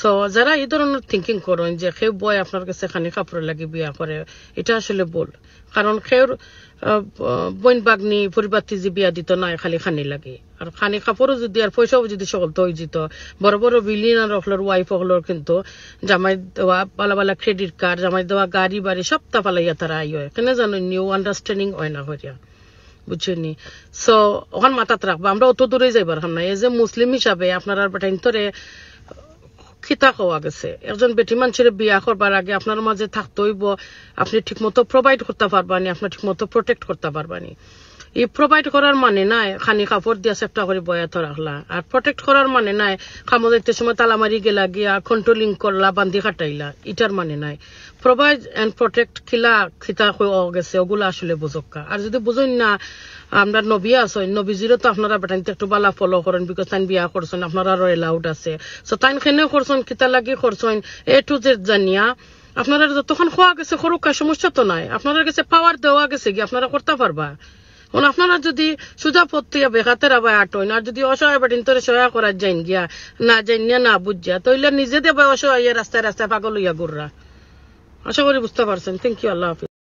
So যারা এই ধরনের থিঙ্কিং করেন যে কেউ বয় আপনার কাছে খানি কাপড় লাগি বিয়া করে, এটা আসলে ভুল। কারণ কেউর বইন বাগনি পরিবারটি যে বিয়া দিত না খালি খানি লাগে, আর খানি কাপড়ও যদি আর পয়সাও যদি সকল তো যেত, বড় বড় বিলিয়নার হকলোর ওয়াইফ হকলোর কিন্তু জামাই দেওয়া বালা বালা ক্রেডিট কার্ড, জামাই দেওয়া গাড়ি বাড়ি সব তা পালাইয়া তারা আই হয়, কেন জানো নিউ আন্ডারস্ট্যান্ডিং হয় না করিয়া, বুঝছেনি। সো ওখান মাথাত রাখবো, আমরা অত দূরে যাইবার হাম না। এই যে মুসলিম হিসাবে আপনার বেটাইন তোরে খিতা খাওয়া গেছে, একজন বেটি মানুষের বিয়া করবার আগে আপনার মাঝে থাকতে হইব আপনি ঠিক মতো প্রোভাইড করতে পারবানি, আপনি ঠিক মতো প্রোটেক্ট করতে পারবানি। এই প্রোভাইড করার মানে নাই খানি কাপড় দিয়া চেষ্টা করে বয়াত রাখলা, আর প্রোটেক্ট করার মানে নাই খামো যাইতে সময় তালামারি গেলা গিয়া কন্ট্রোলিং করলা, বান্ধি খাটাইলা, এটার মানে নাই। প্রোভাইড এন্ড প্রোটেক্ট খিতা হয়ে গেছে, ওগুলা আসলে বুঝক্কা। আর যদি বুঝুন না আমরা নবী আসেন, নবীজিরও তো আপনারা বেটাইতে একটু বালা ফলো করেন, বিকজ তাই বিয়া করছেন, আপনারা আরো এলাউড আছে। সো তাই খেনে করছেন, খিতা লাগি করছেন, এ টু জেড জানিয়া আপনারা যতক্ষণ খোয়া গেছে সরুকা সমস্যা তো নাই, আপনারা কাছে পাওয়ার দেওয়া গেছে কি আপনারা করতে পারবা। আপনারা যদি সুজা পত্রিকা বেখাতে রাবায় আটইন, আর যদি অসহায় বাটিন তোরে সহায় করার যাইন গিয়া না জানিয়া না বুঝিয়া, তইলে নিজে দেবে অসহায় রাস্তায় রাস্তায় পাগল হইয়া ঘুররা। আশা করি বুঝতে পারছেন। থ্যাংক ইউ, আল্লাহ হাফিজ।